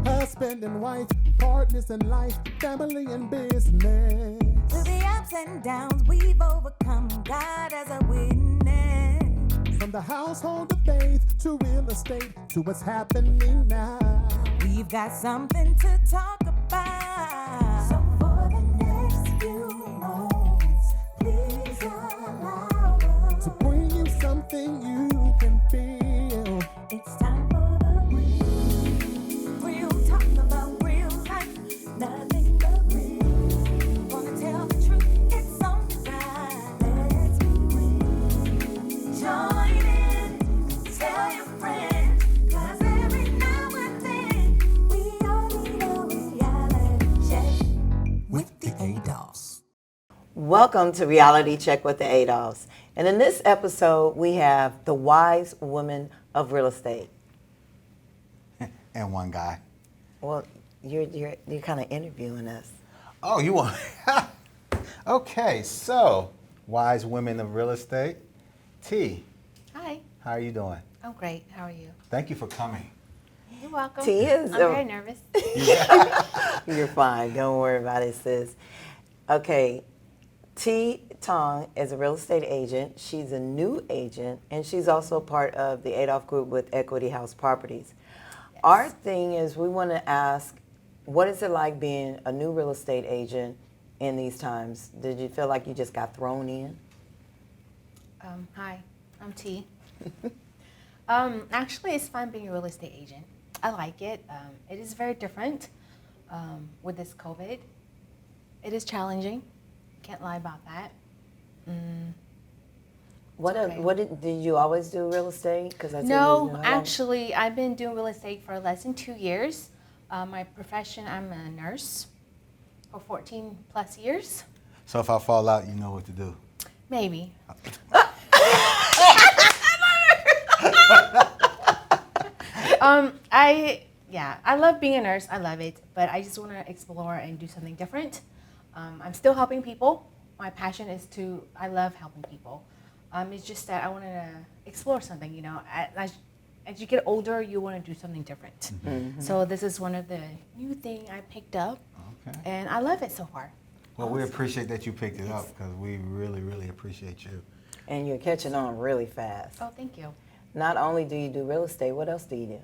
husband and wife, partners in life, family and business. Through the ups and downs, we've overcome. God as a witness. From the household of faith to real estate to what's happening now. We've got something to talk about. So for the next few moments, please allow us to bring you something you can feel. It's time for the real talk about real life. Nothing but real. Wanna tell the truth? It's on the side. Let's be real. Join in. Tell your friends. 'Cause every now and then we all need a reality check With the ADOS. Welcome to Reality Check with the ADOS. And in this episode, we have the wise woman of real estate. And one guy. Well, you're kind of interviewing us. Oh, you want? Okay, so wise women of real estate. T, Hi, how are you doing? I'm great. How are you? Thank you for coming. You're welcome. T is I'm very nervous. You're fine. Don't worry about it, sis. Okay, T Tong is a real estate agent. She's a new agent, and she's also a part of the Adolph Group with Equity House Properties. Yes. Our thing is we want to ask, what is it like being a new real estate agent in these times? Did you feel like you just got thrown in? Hi, I'm T. Actually, it's fun being a real estate agent. I like it. It is very different with this COVID. It is challenging. Can't lie about that. Okay. Did you always do real estate? Because No, actually, I've been doing real estate for less than 2 years. My profession, I'm a nurse for 14 plus years. So if I fall out, you know what to do. Maybe. I love being a nurse. I love it, but I just want to explore and do something different. I'm still helping people. My passion is I love helping people. It's just that I want to explore something, you know. As you get older, you want to do something different. Mm-hmm. So this is one of the new thing I picked up, Okay. and I love it so far. Well, we appreciate that you picked it up because we really, really appreciate you. And you're catching on really fast. Oh, thank you. Not only do you do real estate, what else do you do?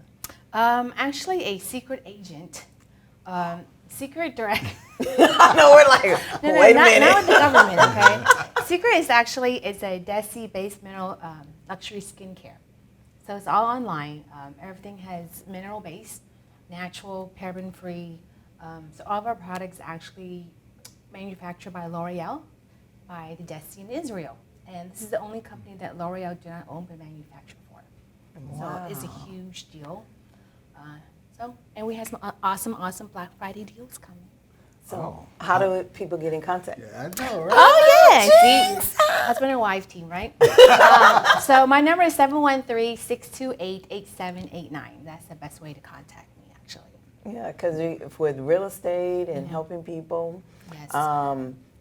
Actually, a secret agent, secret direct. I know we're like, wait a minute. Not with the government, okay? Secret is actually a DESI-based mineral luxury skincare. So it's all online. Everything has mineral-based, natural, paraben-free. So all of our products actually manufactured by L'Oreal, by the DESI in Israel. And this is the only company that L'Oreal do not own but manufacture for. Wow. So it's a huge deal. And we have some awesome Black Friday deals coming. So how do people get in contact? Yeah, I know, right? Oh, yeah. See, husband and wife team, right? So my number is 713-628-8789. That's the best way to contact me, actually. Yeah, because with real estate and helping people, Yes.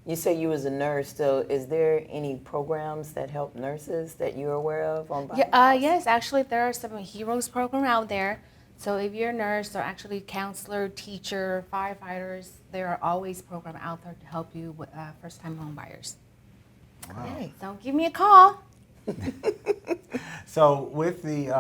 you say you was a nurse. So is there any programs that help nurses that you're aware of on Yes, actually, there are some heroes program out there. So if you're a nurse or actually counselor, teacher, firefighters, there are always programs out there to help you with first-time home buyers. Wow. Okay, so give me a call. So with the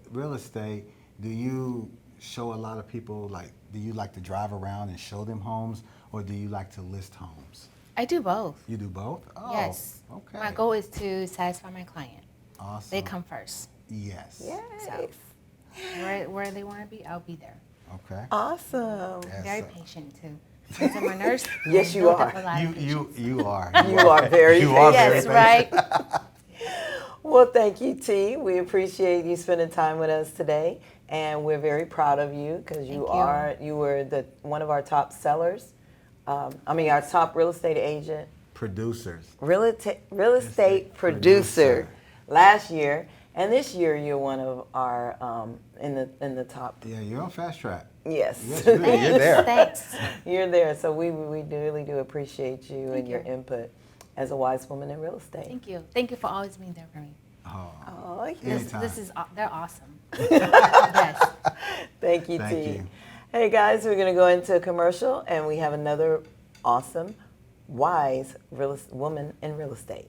real estate, do you show a lot of people, like, do you like to drive around and show them homes, or do you like to list homes? I do both. You do both? Oh, Yes. Okay. My goal is to satisfy my client. Awesome. They come first. Yes. Yes. So where they want to be, I'll be there. Okay. Awesome. Yes, Very sir. patient too. Since I'm a nurse. Yes, you built are. up a lot of patience. You are. You are very You are patient. very Yes, patient. right. Well, thank you, T. We appreciate you spending time with us today, and we're very proud of you because you were one of our top sellers. Our top real estate agent, Producers. real estate producer last year, and this year you're one of our in the top. Yeah, you're on fast track. Yes, Yes, you're there. Thanks. you're there. So we really do appreciate you and Thank your you. input as a wise woman in real estate. Thank you. Thank you for always being there for me. Oh, Oh, yes. anytime. They're awesome. Yes. Thank you. you, Thank T. you. Hey, guys, we're going to go into a commercial, and we have another awesome, wise woman in real estate.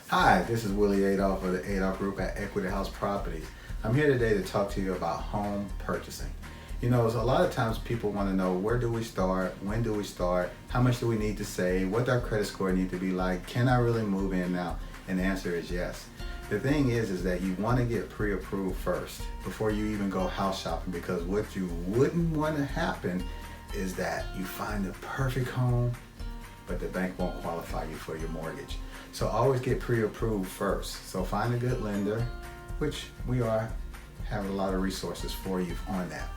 Hi, this is Willie Adolph of the Adolph Group at Equity House Properties. I'm here today to talk to you about home purchasing. You know, a lot of times people want to know, where do we start, when do we start, how much do we need to save, what our credit score need to be like, can I really move in now? And the answer is yes. The thing is that you want to get pre-approved first before you even go house shopping, because what you wouldn't want to happen is that you find the perfect home, but the bank won't qualify you for your mortgage. So always get pre-approved first. So find a good lender, which we have a lot of resources for you on that.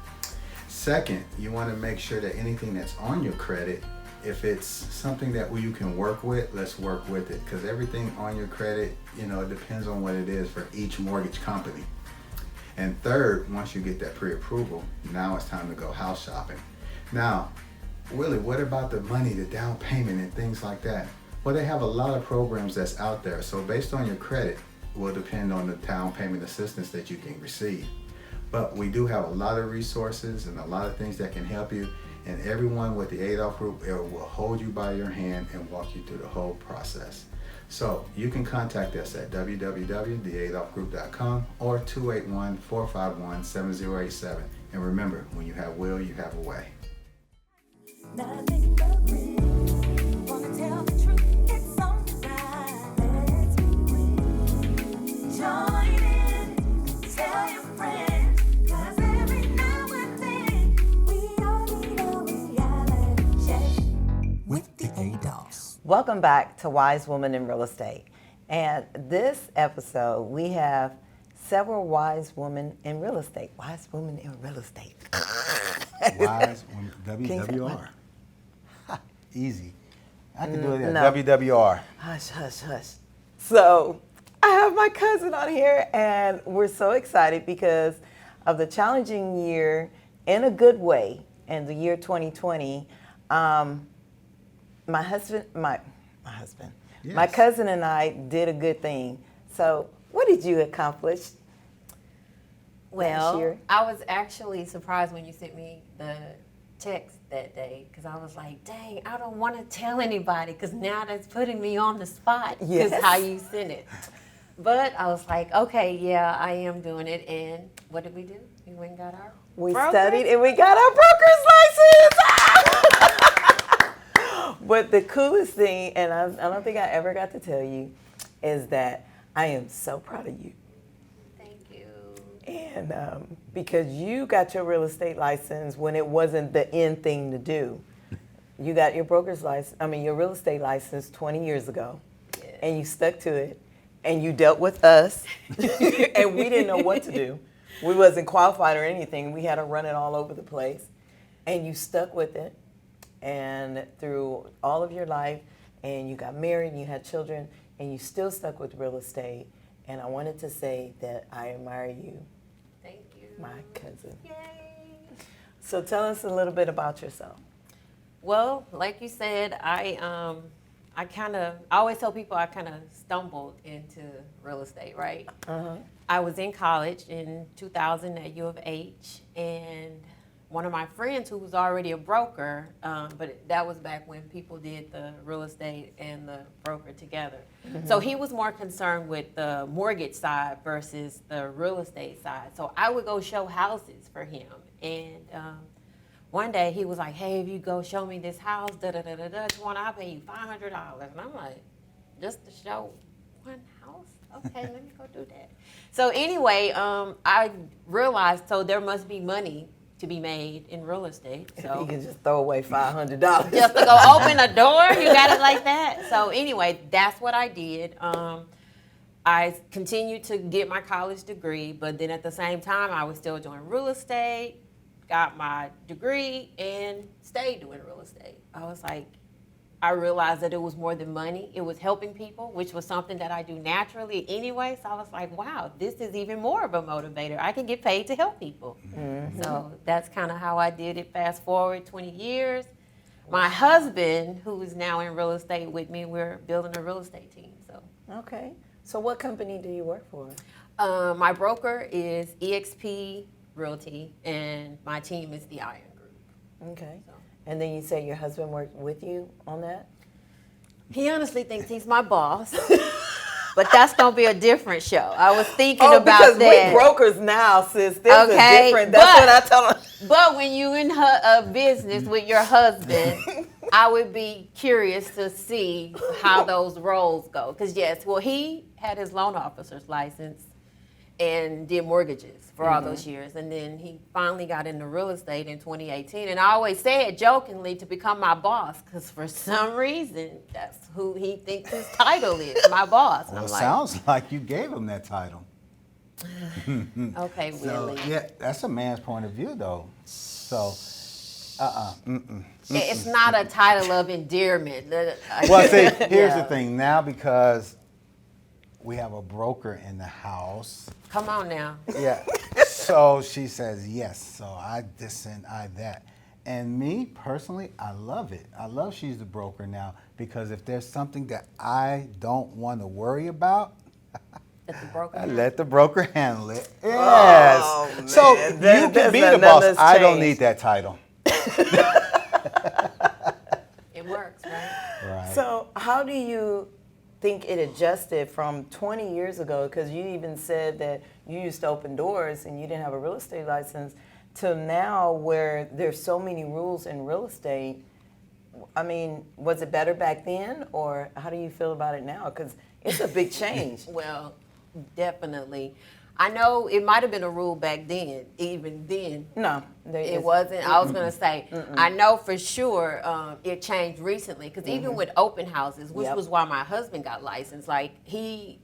Second, you want to make sure that anything that's on your credit, if it's something that you can work with, let's work with it, because everything on your credit, you know, it depends on what it is for each mortgage company. And third, once you get that pre-approval, now it's time to go house shopping. Now, Willie, what about the money, the down payment and things like that? Well, they have a lot of programs that's out there. So based on your credit will depend on the down payment assistance that you can receive. But we do have a lot of resources and a lot of things that can help you. And everyone with the Adolph Group will hold you by your hand and walk you through the whole process. So you can contact us at www.theadolphgroup.com or 281-451-7087. And remember, when you have will, you have a way. Nothing but real. Wanna tell the truth, it's alright. Let's be real. Join in, tell your friends, 'cause every now and then we all need a reality check. With the Adolphs. Welcome back to Wise Woman in Real Estate. And this episode, we have several wise women in real estate. Wise women in real estate. Wise woman, WWR. Easy. I can do it at No. WWR. Hush, hush, hush. So I have my cousin on here, and we're so excited because of the challenging year in a good way, in the year 2020. My Yes. cousin and I did a good thing. So what did you accomplish? Well, year? I was actually surprised when you sent me the text that day, because I was like, dang, I don't want to tell anybody, because now that's putting me on the spot, because Yes. how you sent it. But I was like, okay, yeah, I am doing it. And what did we do? We went and got our We broker's studied and we got our broker's license. But the coolest thing, and I don't think I ever got to tell you, is that I am so proud of you. Thank you. And because you got your real estate license when it wasn't the in thing to do. You got your your real estate license 20 years ago, and you stuck to it, and you dealt with us, and we didn't know what to do. We wasn't qualified or anything. We had to run it all over the place, and you stuck with it. And through all of your life, and you got married and you had children, and you still stuck with real estate. And I wanted to say that I admire you, Thank you. my cousin. Yay. So tell us a little bit about yourself. Well, like you said, I always tell people I kind of stumbled into real estate, right? I was in college in 2000 at U of H, and one of my friends who was already a broker, but that was back when people did the real estate and the broker together. So he was more concerned with the mortgage side versus the real estate side. So I would go show houses for him. And one day he was like, hey, if you go show me this house, I'll pay you $500. And I'm like, just to show one house? Okay, let me go do that. So anyway, I realized, so there must be money to be made in real estate. So You can just throw away $500. just to go open a door, you got it like that. So anyway, that's what I did. I continued to get my college degree, but then at the same time, I was still doing real estate, got my degree, and stayed doing real estate. I was like, I realized that it was more than money. It was helping people, which was something that I do naturally anyway. So I was like, wow, this is even more of a motivator. I can get paid to help people. So that's kind of how I did it. Fast forward 20 years. My husband, who is now in real estate with me, we're building a real estate team. So Okay. So what company do you work for? my broker is EXP Realty, and my team is the Iron Group. Okay. So. And then you say your husband worked with you on that? He honestly thinks he's my boss, but that's gonna be a different show. I was thinking about because that. we're brokers now, sis. This is Okay, different. That's what I tell them. But when you in a business with your husband, I would be curious to see how those roles go. Because yes, well, he had his loan officer's license and did mortgages for all those years. And then he finally got into real estate in 2018. And I always said jokingly to become my boss, because for some reason, that's who he thinks his title is, my boss. And Well, I'm it like, sounds like you gave him that title. okay, So, Willie. yeah, that's a man's point of view, though. So, It's not a title of endearment. well, see, here's Yeah. the thing. Now, because we have a broker in the house, Come on now. yeah, so she says yes. So I this and I that. And me, personally, I love it. I love she's the broker now, because if there's something that I don't want to worry about, At the broker. I let the broker handle it. Yes. Oh, man. So That- you can that's be the boss. another I don't change. need that title. It works, right? Right. So how do you think it adjusted from 20 years ago? Because you even said that you used to open doors and you didn't have a real estate license, to now where there's so many rules in real estate. I mean, was it better back then, or how do you feel about it now? Because it's a big change. Well, definitely. I know it might have been a rule back then, even then. No, there It isn't. wasn't. I was going to say, I know for sure it changed recently. Because even with open houses, which Yep. was why my husband got licensed, like he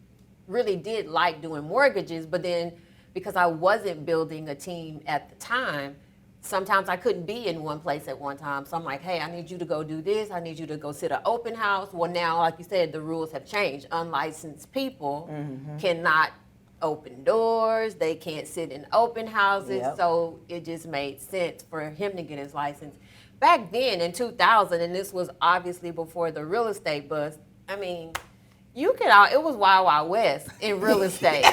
really did like doing mortgages. But then because I wasn't building a team at the time, sometimes I couldn't be in one place at one time. So I'm like, hey, I need you to go do this. I need you to go sit an open house. Well, now, like you said, the rules have changed. Unlicensed people cannot open doors. They can't sit in open houses. Yep. So it just made sense for him to get his license. Back then in 2000, and this was obviously before the real estate bust, I mean, you could it was Wild Wild West in real estate.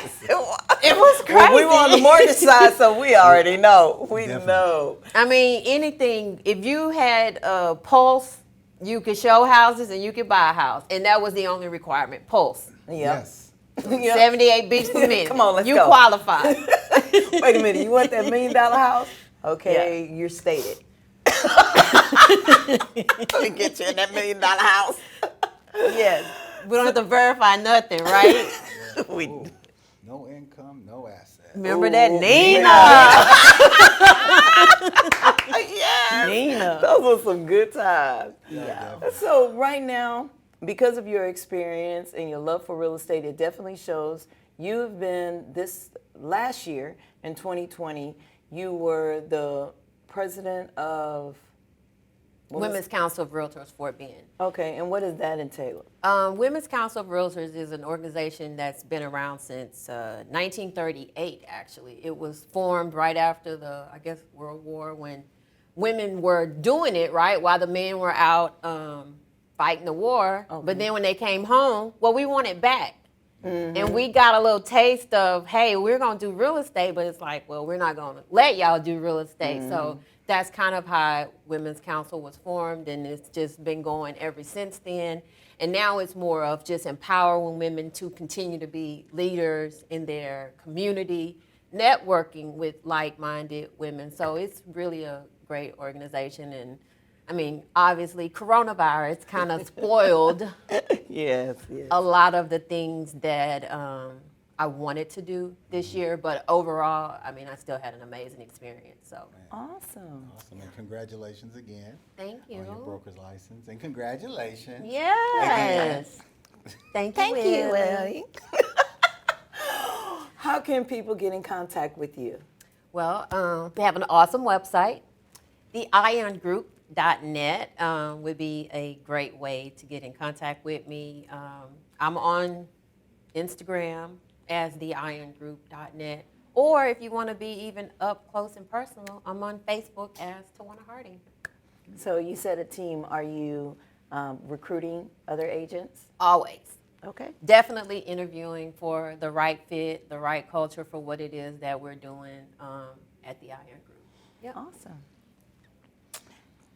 It was crazy. Well, we were on the mortgage side, so we already know. We Definitely. know. I mean, anything, if you had a Pulse, you could show houses and you could buy a house. And that was the only requirement, Pulse. Yep. Yes. Yep. 78 beats per minute. Come on, let's you go. qualify. Wait a minute, you want that $1 million house? Okay, you're stated. We get you in that $1 million house. Yes. We don't have to verify nothing, right? We No income, no asset. Remember that? Ooh, Nina. yeah. Nina. Those were some good times. Yeah. So right now, because of your experience and your love for real estate, it definitely shows. You've been this last year in 2020. You were the president of Women's Council of Realtors Fort Bend. Okay, and what does that entail? Women's Council of Realtors is an organization that's been around since 1938, actually. It was formed right after the, I guess, World War, when women were doing it, right, while the men were out fighting the war. Okay. But then when they came home, well, we want it back. And we got a little taste of, hey, we're going to do real estate, but it's like, well, we're not going to let y'all do real estate. So that's kind of how Women's Council was formed, and it's just been going ever since then. And now it's more of just empowering women to continue to be leaders in their community, networking with like-minded women. So it's really a great organization. And I mean, obviously, coronavirus kind of spoiled Yes. a lot of the things that I wanted to do this year, but overall, I mean, I still had an amazing experience. So Awesome. Awesome, and congratulations again thank you. on your broker's license, and congratulations. Yes. Thank you. Thank you, Willie. Lily. How can people get in contact with you? Well, we have an awesome website. The IronGroup.net would be a great way to get in contact with me. I'm on Instagram as the IronGroup.net. Or if you want to be even up close and personal, I'm on Facebook as Tawana Harding. So you said a team. Are you recruiting other agents? Always. Okay. Definitely interviewing for the right fit, the right culture for what it is that we're doing at the Iron Group. Yep. Awesome.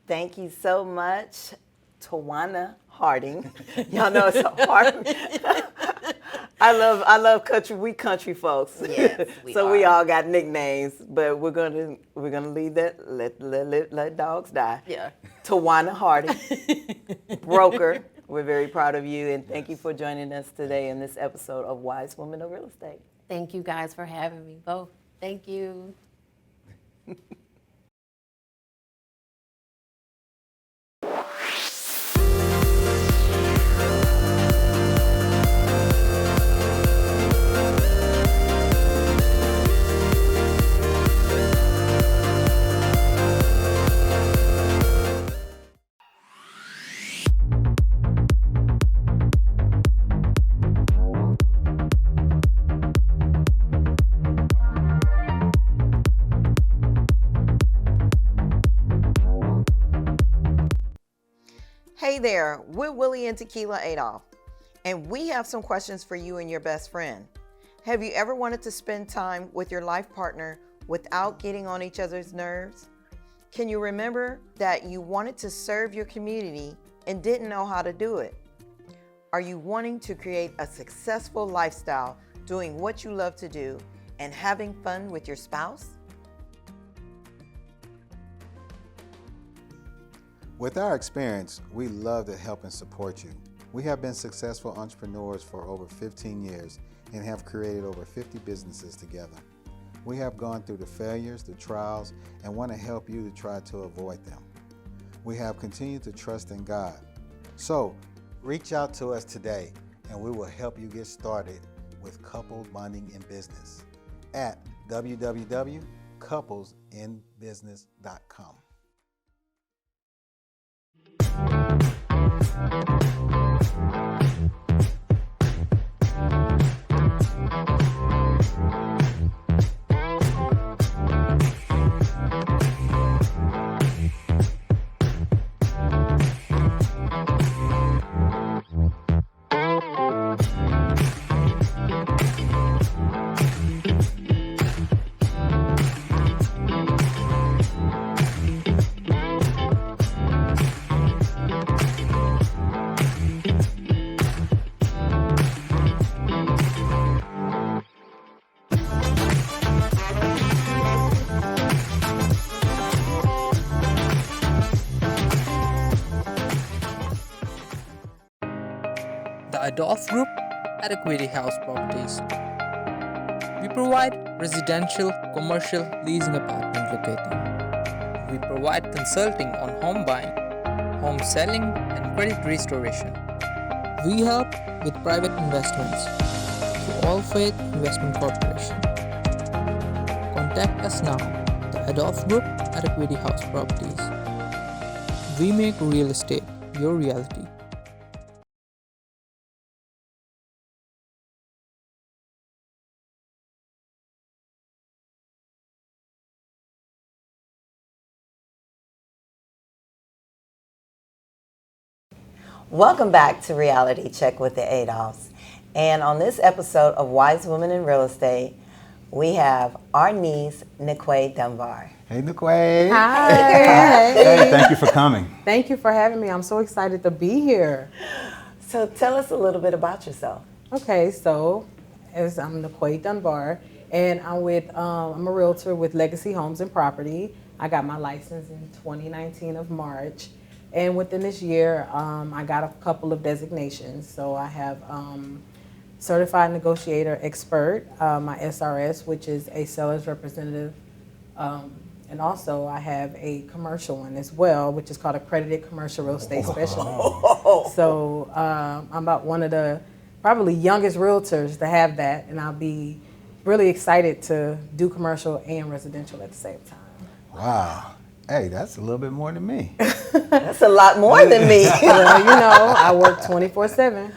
Thank you so much, Tawana Harding. Y'all know it's so hard. I love country. We country folks. Yes, we So we are. all got nicknames, but we're gonna leave that. Let dogs die. Yeah. Tawana Harding, broker. We're very proud of you, and thank you for joining us today in this episode of Wise Women of Real Estate. Thank you guys for having me both. Thank you. Hey there, we're Willie and Tequila Adolf, and we have some questions for you and your best friend. Have you ever wanted to spend time with your life partner without getting on each other's nerves? Can you remember that you wanted to serve your community and didn't know how to do it? Are you wanting to create a successful lifestyle doing what you love to do and having fun with your spouse? With our experience, we love to help and support you. We have been successful entrepreneurs for over 15 years and have created over 50 businesses together. We have gone through the failures, the trials, and want to help you to try to avoid them. We have continued to trust in God. So, reach out to us today and we will help you get started with couple bonding in business at www.couplesinbusiness.com. The Adolph Group at Equity House Properties. We provide residential, commercial, leasing apartment locating. We provide consulting on home buying, home selling, and credit restoration. We help with private investments through All Faith Investment Corporation. Contact us now, the Adolph Group at Equity House Properties. We make real estate your reality. Welcome back to Reality Check with the Adolphs. And on this episode of Wise Women in Real Estate, we have our niece, Niquay Dunbar. Hey, Niquay. Hi. Hey, thank you for coming. Thank you for having me. I'm so excited to be here. So tell us a little bit about yourself. Okay, so I'm Niquay Dunbar, and I'm a realtor with Legacy Homes and Property. I got my license in 2019 of March, and within this year, I got a couple of designations. So I have Certified Negotiator Expert, my SRS, which is a seller's representative. And also I have a commercial one as well, which is called Accredited Commercial Real Estate Specialist. So I'm about one of the probably youngest realtors to have that, and I'll be really excited to do commercial and residential at the same time. Wow. Hey, that's a little bit more than me. That's a lot more than me. Well, you know, I work 24/7.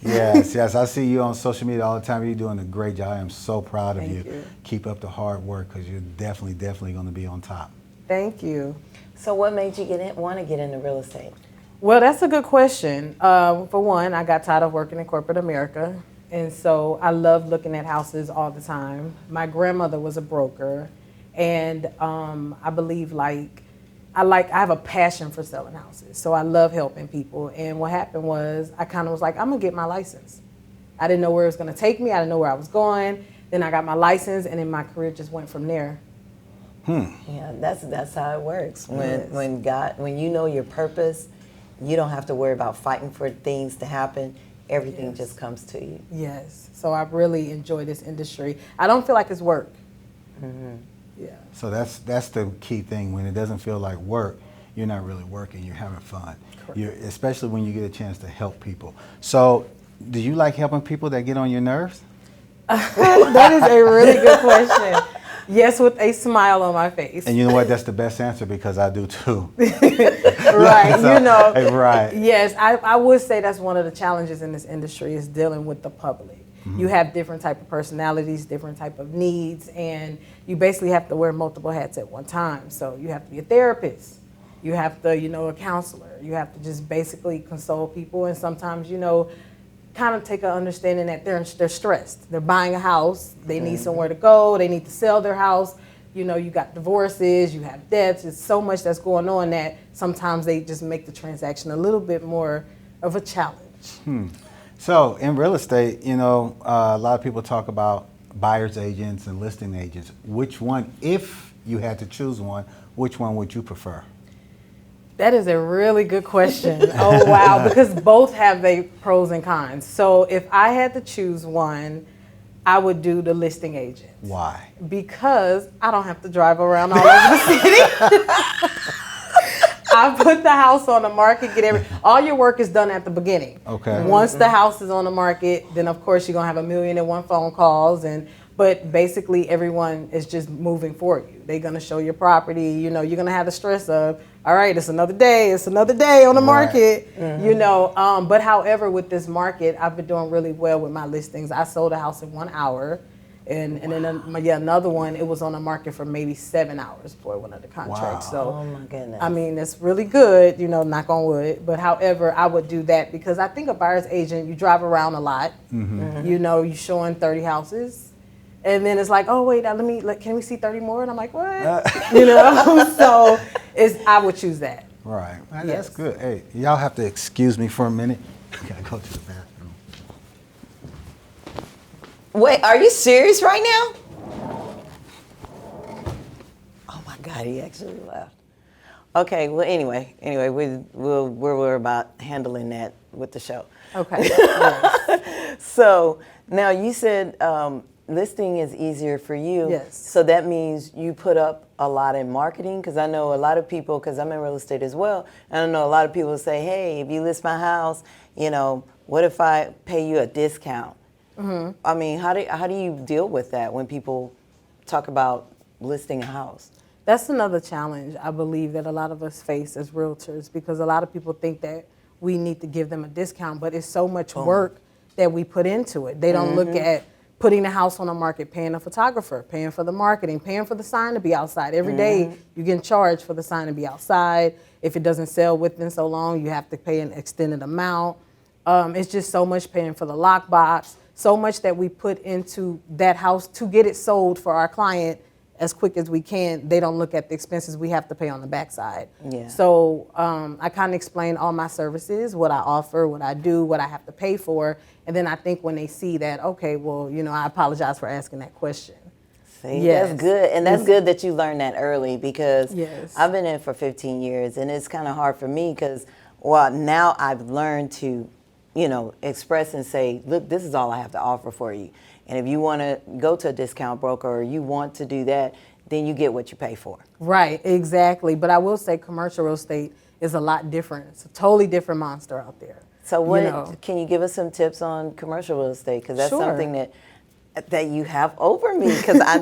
Yes, yes. I see you on social media all the time. You're doing a great job. I am so proud of Thank you. you. Keep up the hard work because you're definitely going to be on top. Thank you. So what made you want to get into real estate? Well, that's a good question. For one, I got tired of working in corporate America, and so I love looking at houses all the time. My grandmother was a broker, and I believe I have a passion for selling houses, so I love helping people. And what happened was I kind of was like, I'm gonna get my license. I didn't know where it was gonna take me. I didn't know where I was going. Then I got my license, and then my career just went from there. Yeah, that's how it works. Yes. When you know your purpose, you don't have to worry about fighting for things to happen. Everything Yes. just comes to you. Yes, so I really enjoy this industry. I don't feel like it's work. Yeah. So that's the key thing. When it doesn't feel like work, you're not really working. You're having fun. Especially when you get a chance to help people. So, do you like helping people that get on your nerves? That is a really good question. Yes, with a smile on my face. And you know what? That's the best answer because I do too. Right, So, you know. right. Yes, I would say that's one of the challenges in this industry is dealing with the public. You have different type of personalities, different type of needs, and you basically have to wear multiple hats at one time. So you have to be a therapist. You have to, a counselor. You have to just basically console people, and sometimes, kind of take an understanding that they're stressed. They're buying a house. They need somewhere to go. They need to sell their house. You got divorces. You have debts. It's so much that's going on that sometimes they just make the transaction a little bit more of a challenge. So in real estate, a lot of people talk about buyer's agents and listing agents. Which one, if you had to choose one, which one would you prefer? That is a really good question. Oh, wow, because both have their pros and cons. So if I had to choose one, I would do the listing agent. Why? Because I don't have to drive around all over the city. I put the house on the market, all your work is done at the beginning. Okay. Once the house is on the market, then of course you're gonna have 1,000,001 phone calls, but basically everyone is just moving for you. They're gonna show your property, you're gonna have the stress of, all right, it's another day on the market, but however, with this market, I've been doing really well with my listings. I sold a house in 1 hour. And then another one, it was on the market for maybe 7 hours before it went under contract. Wow. So, Oh my goodness. I mean, it's really good, knock on wood. But however, I would do that because I think a buyer's agent, you drive around a lot. You're showing 30 houses. And then it's like, oh, wait, can we see 30 more? And I'm like, what? So I would choose that. Right. That's Yes. good. Hey, y'all have to excuse me for a minute. I gotta go to the bathroom. Wait, are you serious right now? Oh my God, he actually left. Okay, well, anyway, we're about handling that with the show. Okay. Yes. So now you said listing is easier for you. Yes. So that means you put up a lot in marketing, because I know a lot of people, because I'm in real estate as well, and I know a lot of people say, hey, if you list my house, what if I pay you a discount? I mean, how do you deal with that when people talk about listing a house? That's another challenge I believe that a lot of us face as realtors, because a lot of people think that we need to give them a discount, but it's so much work that we put into it. They don't look at putting the house on the market, paying a photographer, paying for the marketing, paying for the sign to be outside. Every day you're getting charged for the sign to be outside. If it doesn't sell within so long, you have to pay an extended amount. It's just so much, paying for the lockbox, so much that we put into that house to get it sold for our client as quick as we can. They don't look at the expenses we have to pay on the backside. Yeah. So I kind of explain all my services, what I offer, what I do, what I have to pay for. And then I think when they see that, okay, well, you know, I apologize for asking that question. See, Yes. that's good. And that's good that you learned that early, because Yes. I've been in for 15 years, and it's kind of hard for me because, well, now I've learned to, you know, express and say, look, this is all I have to offer for you. And if you want to go to a discount broker or you want to do that, then you get what you pay for. Right, exactly. But I will say commercial real estate is a lot different. It's a totally different monster out there. So what, You know. can you give us some tips on commercial real estate? Because that's Sure. something that you have over me, because I've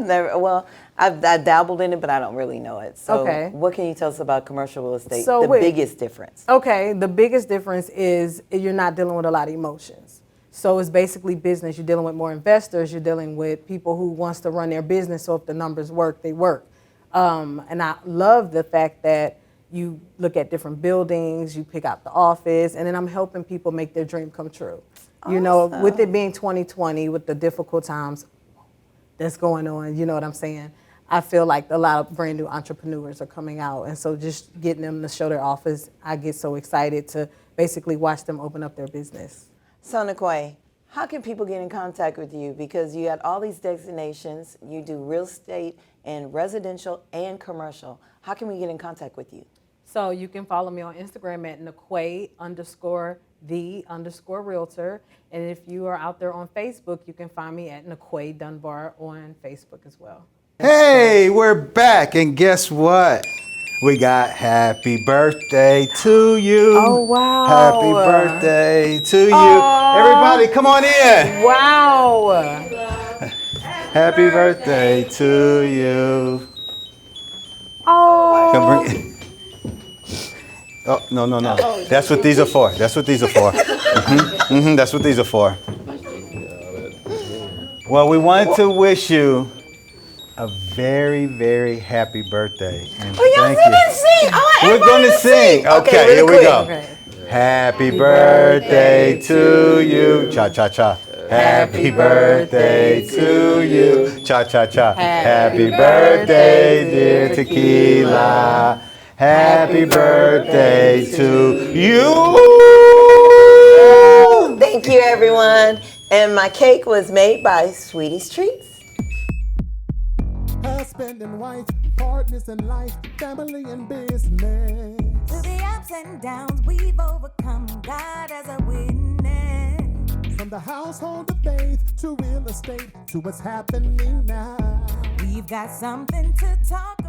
never, well, I've dabbled in it, but I don't really know it. So Okay. what can you tell us about commercial real estate, So the wait. biggest difference? Okay, the biggest difference is you're not dealing with a lot of emotions. So it's basically business. You're dealing with more investors. You're dealing with people who wants to run their business. So if the numbers work, they work. And I love the fact that you look at different buildings, you pick out the office, and then I'm helping people make their dream come true. You know, with it being 2020, with the difficult times that's going on, you know what I'm saying? I feel like a lot of brand new entrepreneurs are coming out. And so just getting them to show their office, I get so excited to basically watch them open up their business. So Niquay, how can people get in contact with you? Because you got all these designations, you do real estate and residential and commercial. How can we get in contact with you? So you can follow me on Instagram at Niquay_the_realtor. And if you are out there on Facebook, you can find me at Niquay Dunbar on Facebook as well. Hey, we're back, and guess what? We got happy birthday to you. Oh, wow. Happy birthday to you. Everybody, come on in. Wow. Happy birthday to you. Oh. Come bring. Oh, no. That's what these are for. That's what these are for. That's what these are for. Well, we wanted to wish you a very, very happy birthday. And thank you. Sing. We're going to sing. Okay, really here we quick. go. Okay. Happy birthday to you. Cha cha cha. Happy birthday to you. Cha cha cha. Happy birthday, dear Tequila. Happy birthday to you. Thank you, everyone. And my cake was made by Sweetie's Treats. Husband and wife, partners in life, family and business. Through the ups and downs, we've overcome. God as a witness. From the household of faith to real estate to what's happening now. We've got something to talk about.